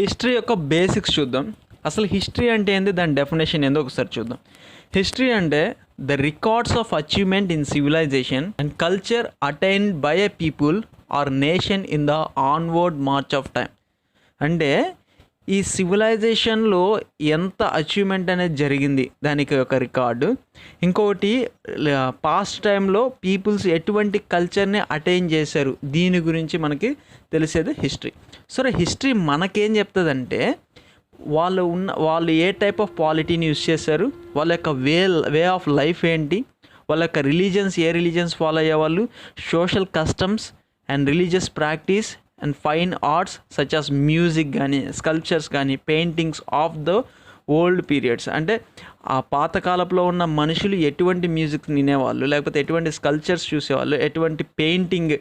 History యొక్క basics చూద్దాం. అసలు హిస్టరీ అంటే ఏంది, దాని డెఫినేషన్ ఏందో ఒకసారి చూద్దాం. హిస్టరీ అంటే the records of achievement in civilization and culture attained by a people or nation in the onward march of time. అంటే ఈ సివిలైజేషన్లో ఎంత అచీవ్మెంట్ అనేది జరిగింది దానికి ఒక రికార్డు. ఇంకొకటి పాస్ట్ టైంలో పీపుల్స్ ఎటువంటి కల్చర్ని అటైన్ చేశారు, దీని గురించి మనకి తెలిసేది హిస్టరీ. సరే, హిస్టరీ మనకేం చెప్తుందంటే వాళ్ళు ఏ టైప్ ఆఫ్ పాలిటీని యూస్ చేశారు, వాళ్ళ యొక్క వే ఆఫ్ లైఫ్ ఏంటి, వాళ్ళ యొక్క ఏ రిలీజన్స్ ఫాలో అయ్యేవాళ్ళు, social customs and religious practice and fine arts such as music కానీ, స్కల్ప్చర్స్ కానీ, paintings of the old periods. అంటే ఆ పాతకాలంలో ఉన్న మనుషులు ఎటువంటి మ్యూజిక్ వినేవాళ్ళు, లేకపోతే ఎటువంటి స్కల్ప్చర్స్ చూసేవాళ్ళు, ఎటువంటి పెయింటింగ్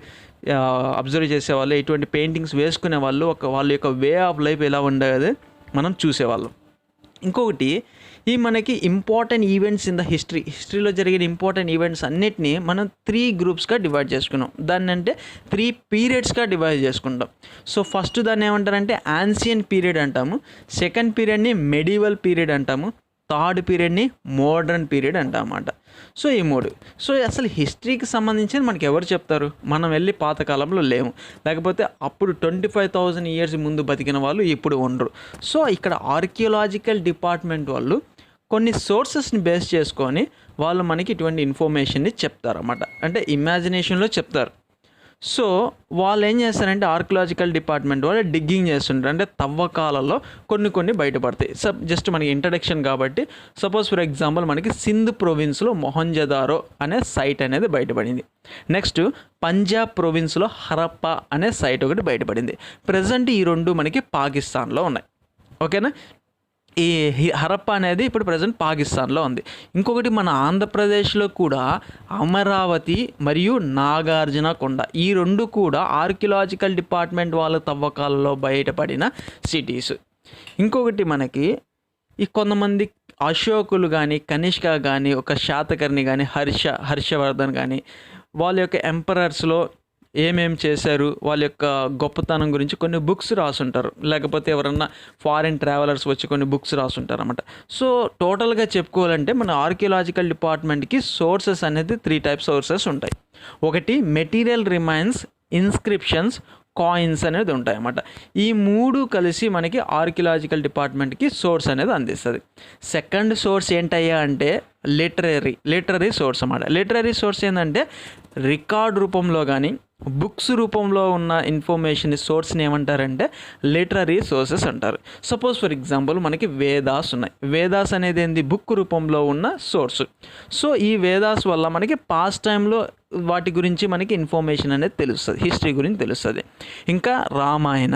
అబ్జర్వ్ చేసేవాళ్ళు, ఎటువంటి పెయింటింగ్స్ వేసుకునేవాళ్ళు, వాళ్ళ యొక్క వే ఆఫ్ లైఫ్ ఎలా ఉండేది మనం చూసేవాళ్ళం. ఇంకొకటి, ఈ మనకి ఇంపార్టెంట్ ఈవెంట్స్ ఇన్ ద హిస్టరీలో జరిగిన ఇంపార్టెంట్ ఈవెంట్స్ అన్నిటినీ మనం 3 గ్రూప్స్గా డివైడ్ చేసుకున్నాం. దాన్ని అంటే 3 పీరియడ్స్గా డివైడ్ చేసుకుంటాం. సో ఫస్ట్ దాన్ని ఏమంటారంటే యాన్షియన్ పీరియడ్ అంటాము, సెకండ్ పీరియడ్ని మెడివల్ పీరియడ్ అంటాము, థర్డ్ పీరియడ్ని మోడర్న్ పీరియడ్ అంటామన్నమాట. సో ఈ 3. సో అసలు హిస్టరీకి సంబంధించి మనకి ఎవరు చెప్తారు, మనం వెళ్ళి పాతకాలంలో లేము, లేకపోతే అప్పుడు 25,000 ఇయర్స్ ముందు బతికిన వాళ్ళు ఇప్పుడు ఉండరు. సో ఇక్కడ ఆర్కియలాజికల్ డిపార్ట్మెంట్ వాళ్ళు కొన్ని సోర్సెస్ని బేస్ చేసుకొని వాళ్ళు మనకి ఇటువంటి ఇన్ఫర్మేషన్ని చెప్తారన్నమాట. అంటే ఇమాజినేషన్లో చెప్తారు. సో వాళ్ళు ఏం చేస్తారంటే ఆర్కియలాజికల్ డిపార్ట్మెంట్ వాళ్ళు డిగ్గింగ్ చేస్తుంటారు. అంటే తవ్వకాలలో కొన్ని బయటపడతాయి. జస్ట్ మనకి ఇంట్రడక్షన్ కాబట్టి, సపోజ్ ఫర్ ఎగ్జాంపుల్ మనకి సింధ్ ప్రొవిన్స్లో మొహంజదారో అనే సైట్ అనేది బయటపడింది. నెక్స్ట్ పంజాబ్ ప్రొవిన్స్లో హరప్పా అనే సైట్ ఒకటి బయటపడింది. ప్రజెంట్ ఈ 2 మనకి పాకిస్తాన్లో ఉన్నాయి. ఓకేనా. ఈ హరప్పా అనేది ఇప్పుడు ప్రజెంట్ పాకిస్తాన్లో ఉంది. ఇంకొకటి మన ఆంధ్రప్రదేశ్లో కూడా అమరావతి మరియు నాగార్జున కొండ, ఈ 2 కూడా ఆర్కియలాజికల్ డిపార్ట్మెంట్ వాళ్ళ తవ్వకాలలో బయటపడిన సిటీస్. ఇంకొకటి మనకి ఈ కొంతమంది అశోకులు కానీ, కనిష్క కానీ, ఒక శాతకర్ణి కానీ, హర్షవర్ధన్ కానీ, వాళ్ళ యొక్క ఎంపరర్స్లో ఏమేం చేశారు, వాళ్ళ యొక్క గొప్పతనం గురించి కొన్ని బుక్స్ రాసుంటారు, లేకపోతే ఎవరన్నా ఫారిన్ ట్రావెలర్స్ వచ్చి కొన్ని బుక్స్ రాసుంటారు అన్నమాట. సో టోటల్గా చెప్పుకోవాలంటే మన ఆర్కియలాజికల్ డిపార్ట్మెంట్కి సోర్సెస్ అనేది 3 టైప్స్ సోర్సెస్ ఉంటాయి. ఒకటి మెటీరియల్ రిమైన్స్, ఇన్స్క్రిప్షన్స్, కాయిన్స్ అనేది ఉంటాయి అన్నమాట. ఈ 3 కలిసి మనకి ఆర్కియలాజికల్ డిపార్ట్మెంట్కి సోర్స్ అనేది అందిస్తుంది. సెకండ్ సోర్స్ ఏంటయ్యా అంటే లిటరరీ సోర్స్ అన్నమాట. లిటరరీ సోర్స్ ఏంటంటే రికార్డ్ రూపంలో కానీ బుక్స్ రూపంలో ఉన్న ఇన్ఫర్మేషన్ సోర్స్ని ఏమంటారంటే లిటరరీ సోర్సెస్ అంటారు. సపోజ్ ఫర్ ఎగ్జాంపుల్ మనకి వేదాస్ ఉన్నాయి. వేదాస్ అనేది ఏంది, బుక్ రూపంలో ఉన్న సోర్స్. సో ఈ వేదాస్ వల్ల మనకి పాస్ట్ టైంలో వాటి గురించి మనకి ఇన్ఫర్మేషన్ అనేది తెలుస్తుంది, హిస్టరీ గురించి తెలుస్తుంది. ఇంకా రామాయణ,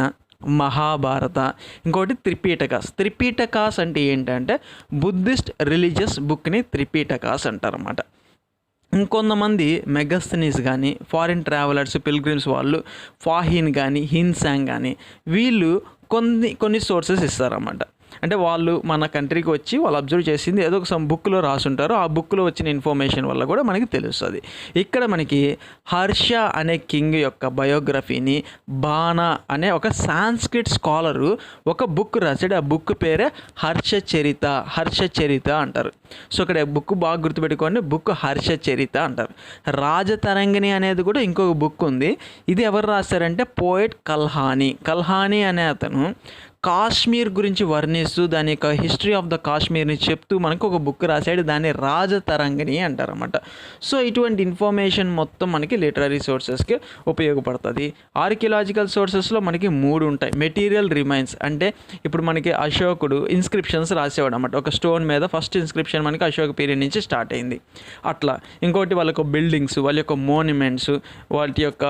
మహాభారత, ఇంకోటి త్రిపీటకాస్ అంటే ఏంటంటే బుద్ధిస్ట్ రిలీజియస్ బుక్ని త్రిపీటకాస్ అంటారన్నమాట. ఇంకొంతమంది మెగస్తనీస్ కానీ, ఫారిన్ ట్రావెలర్స్, పిల్గ్రిమ్స్ వాళ్ళు ఫాహీన్ కానీ, హిన్సాంగ్ కానీ, వీళ్ళు కొన్ని సోర్సెస్ ఇస్తారన్నమాట. అంటే వాళ్ళు మన కంట్రీకి వచ్చి వాళ్ళు అబ్జర్వ్ చేసింది ఏదో ఒక బుక్లో రాసుంటారు, ఆ బుక్లో వచ్చిన ఇన్ఫర్మేషన్ వల్ల కూడా మనకి తెలుస్తుంది. ఇక్కడ మనకి హర్ష అనే కింగ్ యొక్క బయోగ్రఫీని బాణా అనే ఒక సాంస్క్రిట్ స్కాలరు ఒక బుక్ రాశాడు. ఆ బుక్ పేరే హర్షచరిత అంటారు. సో ఇక్కడ బుక్ బాగా గుర్తుపెట్టుకోండి, బుక్ హర్షచరిత అంటారు. రాజతరంగిణి అనేది కూడా ఇంకొక బుక్ ఉంది. ఇది ఎవరు రాశారంటే పోయెట్ కల్హానీ అనే అతను కాశ్మీర్ గురించి వర్ణిస్తూ దాని యొక్క హిస్టరీ ఆఫ్ ద కాశ్మీర్ని చెప్తూ మనకు ఒక బుక్ రాశాడు, దాన్ని రాజతరంగిణి అంటారన్నమాట. సో ఇటువంటి ఇన్ఫర్మేషన్ మొత్తం మనకి లిటరరీ సోర్సెస్కి ఉపయోగపడుతుంది. ఆర్కియలాజికల్ సోర్సెస్లో మనకి 3 ఉంటాయి. మెటీరియల్ రిమైన్స్ అంటే ఇప్పుడు మనకి అశోకుడు ఇన్స్క్రిప్షన్స్ రాసేవాడు అన్నమాట. ఒక స్టోన్ మీద ఫస్ట్ ఇన్స్క్రిప్షన్ మనకి అశోక పీరియడ్ నుంచి స్టార్ట్ అయింది. అట్లా ఇంకోటి వాళ్ళ యొక్క బిల్డింగ్స్, వాళ్ళ యొక్క మోన్యుమెంట్స్, వాటి యొక్క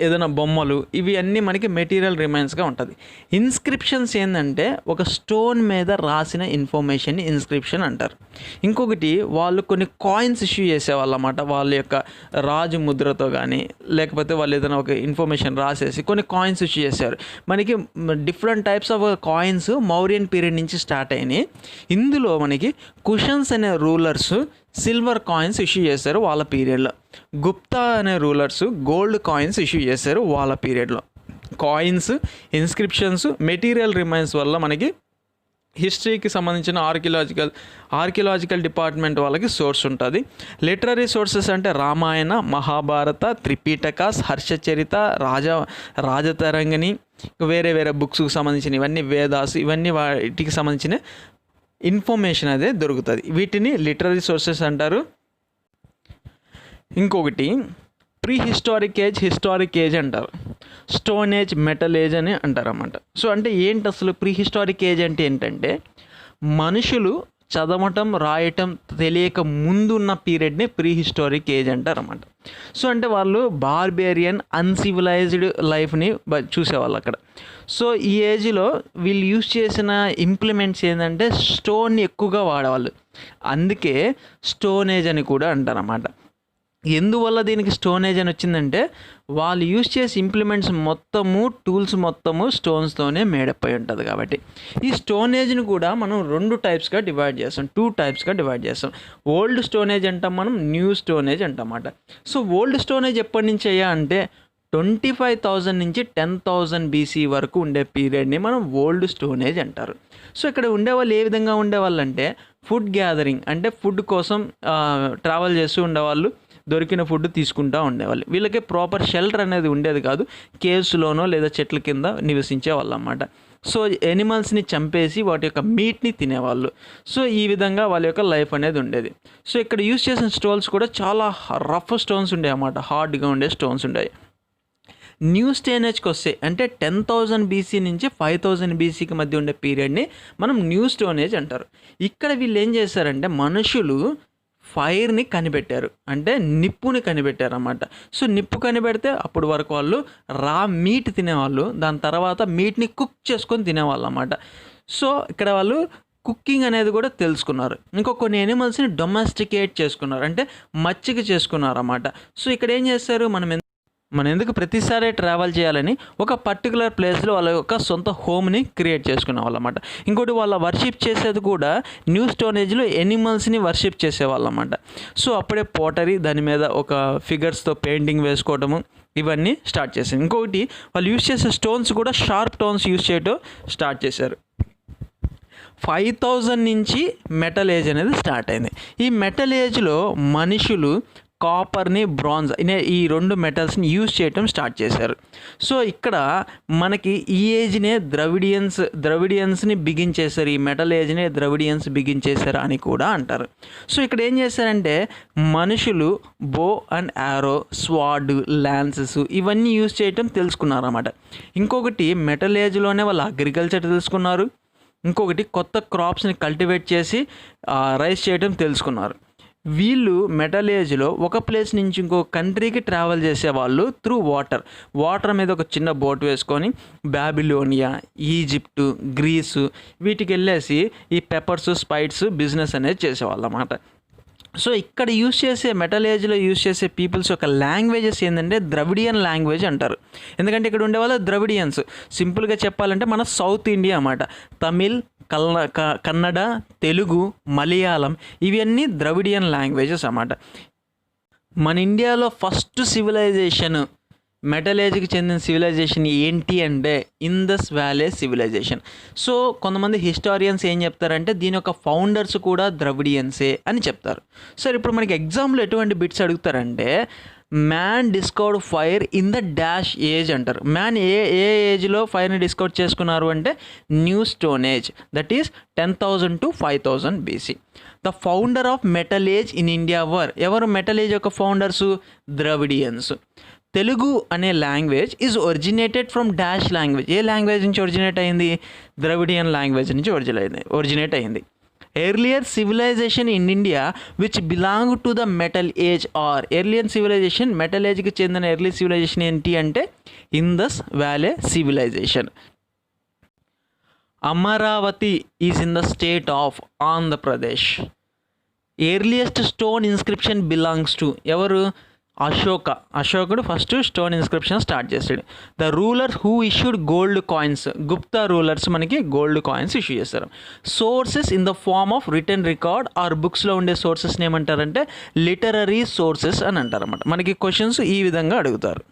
ఏదైనా బొమ్మలు, ఇవి అన్నీ మనకి మెటీరియల్ రిమైన్స్గా ఉంటుంది. ఇన్స్క్రిప్షన్స్ ఏంటంటే ఒక స్టోన్ మీద రాసిన ఇన్ఫర్మేషన్ని ఇన్స్క్రిప్షన్ అంటారు. ఇంకొకటి వాళ్ళు కొన్ని కాయిన్స్ ఇష్యూ చేసేవాళ్ళు అన్నమాట. వాళ్ళ యొక్క రాజు ముద్రతో కానీ, లేకపోతే వాళ్ళు ఏదైనా ఒక ఇన్ఫర్మేషన్ రాసేసి కొన్ని కాయిన్స్ ఇష్యూ చేశారు. మనకి different types of coins Mauryan period నుంచి స్టార్ట్ అయినాయి. ఇందులో మనకి కుషన్స్ అనే రూలర్స్ సిల్వర్ కాయిన్స్ ఇష్యూ చేశారు వాళ్ళ పీరియడ్లో. గుప్తా అనే రూలర్స్ గోల్డ్ కాయిన్స్ ఇష్యూ చేశారు వాళ్ళ పీరియడ్లో. కాయిన్స్, ఇన్స్క్రిప్షన్స్, మెటీరియల్ రిమైన్స్ వల్ల మనకి హిస్టరీకి సంబంధించిన ఆర్కియలాజికల్ డిపార్ట్మెంట్ వాళ్ళకి సోర్స్ ఉంటుంది. లిటరరీ సోర్సెస్ అంటే రామాయణ, మహాభారత, త్రిపీటకాస్, హర్షచరిత, రాజతరంగిణి, వేరే బుక్స్కి సంబంధించిన ఇవన్నీ వేదాస్, ఇవన్నీ వాటికి సంబంధించిన ఇన్ఫర్మేషన్ అదే దొరుకుతుంది. వీటిని లిటరరీ సోర్సెస్ అంటారు. ఇంకొకటి ప్రీ హిస్టారిక్ ఏజ్ అంటారు. స్టోన్ ఏజ్, మెటల్ ఏజ్ అని అంటారు అన్నమాట. సో అంటే ఏంటి అసలు ప్రీ హిస్టారిక్ ఏజ్ అంటే ఏంటంటే మనుషులు చదవటం రాయటం తెలియక ముందున్న పీరియడ్ని ప్రీ హిస్టారిక్ ఏజ్ అంటారు అన్నమాట. సో అంటే వాళ్ళు బార్బేరియన్ అన్సివిలైజ్డ్ లైఫ్ని చూసేవాళ్ళు అక్కడ. సో ఈ ఏజ్లో వీళ్ళు యూజ్ చేసిన ఇంప్లిమెంట్స్ ఏంటంటే స్టోన్ని ఎక్కువగా వాడేవాళ్ళు, అందుకే స్టోన్ ఏజ్ అని కూడా అంటారు అన్నమాట. ఎందువల్ల దీనికి స్టోన్ ఏజ్ అని వచ్చిందంటే వాళ్ళు యూజ్ చేసే ఇంప్లిమెంట్స్ మొత్తము, టూల్స్ మొత్తము స్టోన్స్తోనే మేడప్ అయి ఉంటుంది కాబట్టి. ఈ స్టోన్ ఏజ్ని కూడా మనం 2 టైప్స్గా డివైడ్ చేస్తాం, 2 టైప్స్గా డివైడ్ చేస్తాం. ఓల్డ్ స్టోన్ ఏజ్ అంటాం మనం, న్యూ స్టోన్ ఏజ్ అంటామన్నమాట. సో ఓల్డ్ స్టోన్ ఏజ్ ఎప్పటి నుంచి అయ్యా అంటే 25,000 నుంచి 10,000 BC వరకు ఉండే పీరియడ్ని మనం ఓల్డ్ స్టోన్ ఏజ్ అంటారు. సో ఇక్కడ ఉండేవాళ్ళు ఏ విధంగా ఉండేవాళ్ళు అంటే ఫుడ్ గ్యాదరింగ్, అంటే ఫుడ్ కోసం ట్రావెల్ చేస్తూ ఉండేవాళ్ళు, దొరికిన ఫుడ్ తీసుకుంటూ ఉండేవాళ్ళు. వీళ్ళకి ప్రాపర్ షెల్టర్ అనేది ఉండేది కాదు, కేవ్స్లోనో లేదా చెట్ల కింద నివసించే వాళ్ళు అన్నమాట. సో ఎనిమల్స్ని చంపేసి వాటి యొక్క మీట్ని తినేవాళ్ళు. సో ఈ విధంగా వాళ్ళ యొక్క లైఫ్ అనేది ఉండేది. సో ఇక్కడ యూజ్ చేసిన స్టోన్స్ కూడా చాలా రఫ్ స్టోన్స్ ఉండేవి అన్నమాట, హార్డ్గా ఉండే స్టోన్స్ ఉండేవి. న్యూ స్టోన్ ఏజ్కి వస్తే అంటే 10,000 BC నుంచి 5,000 BCకి మధ్య ఉండే పీరియడ్ని మనం న్యూ స్టోన్ ఏజ్ అంటారు. ఇక్కడ వీళ్ళు ఏం చేశారంటే మనుషులు ఫైర్ని కనిపెట్టారు, అంటే నిప్పుని కనిపెట్టారు అన్నమాట. సో నిప్పు కనిపెడితే అప్పుడు వరకు వాళ్ళు రా మీట్ తినేవాళ్ళు, దాని తర్వాత మీట్ని కుక్ చేసుకొని తినేవాళ్ళు అన్నమాట. సో ఇక్కడ వాళ్ళు కుకింగ్ అనేది కూడా తెలుసుకున్నారు. ఇంకో కొన్ని ఎనిమల్స్ని డొమెస్టికేట్ చేసుకున్నారు, అంటే మచ్చిక చేసుకున్నారు అన్నమాట. సో ఇక్కడ ఏం చేస్తారు, మనం ఎందుకు ప్రతిసారి ట్రావెల్ చేయాలని ఒక పర్టికులర్ ప్లేస్లో వాళ్ళ యొక్క సొంత హోమ్ని క్రియేట్ చేసుకునే వాళ్ళు అన్నమాట. ఇంకోటి వాళ్ళ వర్షిప్ చేసేది కూడా న్యూ స్టోన్ ఏజ్లో ఎనిమల్స్ని వర్షిప్ చేసేవాళ్ళు అన్నమాట. సో అప్పుడే పోటరీ, దాని మీద ఒక ఫిగర్స్తో పెయింటింగ్ వేసుకోవటము, ఇవన్నీ స్టార్ట్ చేశారు. ఇంకొకటి వాళ్ళు యూజ్ చేసే స్టోన్స్ కూడా షార్ప్ స్టోన్స్ యూజ్ చేయడం స్టార్ట్ చేశారు. 5,000 నుంచి మెటల్ ఏజ్ అనేది స్టార్ట్ అయింది. ఈ మెటల్ ఏజ్లో మనుషులు కాపర్ని, బ్రాంజ్ ఈ 2 మెటల్స్ని యూజ్ చేయటం స్టార్ట్ చేశారు. సో ఇక్కడ మనకి ఈ ఏజ్నే ద్రవిడియన్స్ని బిగించేశారు, ఈ మెటల్ ఏజ్నే ద్రవిడియన్స్ బిగించేశారు అని కూడా అంటారు. సో ఇక్కడ ఏం చేశారంటే మనుషులు బో అండ్ యారో, స్వాడ్, ల్యాన్సెస్ ఇవన్నీ యూజ్ చేయటం తెలుసుకున్నారు అన్నమాట. ఇంకొకటి మెటల్ ఏజ్లోనే వాళ్ళు అగ్రికల్చర్ తెలుసుకున్నారు. ఇంకొకటి కొత్త క్రాప్స్ని కల్టివేట్ చేసి రైస్ చేయటం తెలుసుకున్నారు. వీళ్ళు మెటల్ ఏజ్లో ఒక ప్లేస్ నుంచి ఇంకో కంట్రీకి ట్రావెల్ చేసేవాళ్ళు త్రూ వాటర్ మీద ఒక చిన్న బోట్ వేసుకొని బాబిలోనియా, ఈజిప్టు, గ్రీసు వీటికి వెళ్ళేసి ఈ పెప్పర్స్, స్పైట్స్ బిజినెస్ అనేది చేసేవాళ్ళు అన్నమాట. సో ఇక్కడ యూజ్ చేసే మెటల్ ఏజ్లో యూజ్ చేసే పీపుల్స్ యొక్క లాంగ్వేజెస్ ఏంటంటే ద్రవిడియన్ లాంగ్వేజ్ అంటారు. ఎందుకంటే ఇక్కడ ఉండేవాళ్ళు ద్రవిడియన్స్. సింపుల్గా చెప్పాలంటే మన సౌత్ ఇండియా అన్నమాట. తమిళ్, కన్నడ, తెలుగు, మలయాళం ఇవన్నీ ద్రవిడియన్ లాంగ్వేజెస్ అన్నమాట. మన ఇండియాలో ఫస్ట్ సివిలైజేషన్, మెటల్ ఏజ్కి చెందిన సివిలైజేషన్ ఏంటి అంటే ఇందస్ వ్యాలీ సివిలైజేషన్. సో కొంతమంది హిస్టారియన్స్ ఏం చెప్తారంటే దీని యొక్క ఫౌండర్స్ కూడా ద్రవిడియన్సే అని చెప్తారు. సరే ఇప్పుడు మనకి ఎగ్జామ్లో ఎటువంటి బిట్స్ అడుగుతారంటే man discovered fire in the dash age అంటారు. మ్యాన్ ఏ ఏజ్లో ఫైర్ని డిస్కవర్ చేసుకున్నారు అంటే new stone age, that is 10,000 to 5,000 BC. The founder of metal age in India ఎవరు మెటల్ ఏజ్ యొక్క ఫౌండర్స్? ద్రవిడియన్స్. తెలుగు అనే language is originated from dash language. ఏ లాంగ్వేజ్ నుంచి ఒరిజినేట్ అయింది? ద్రవిడియన్ లాంగ్వేజ్ నుంచి ఒరిజినేట్ అయింది. Earlier civilisation in India which belong to the metal age or earlier civilisation, metal ఏజ్కి చెందిన ఎర్లీ సివిలైజేషన్ ఏంటి అంటే ఇందస్ valley civilisation. Amaravati is in the state of Andhra Pradesh. Earliest stone inscription belongs to ఎవరు? అశోకుడు first stone inscription start చేశాడు. The rulers who issued gold coins, Gupta rulers మనకి gold coins issue చేస్తారు. Sources in the form of return record or బుక్స్లో ఉండే సోర్సెస్ని ఏమంటారంటే literary sources అని అంటారు అన్నమాట. మనకి క్వశ్చన్స్ ఈ విధంగా అడుగుతారు.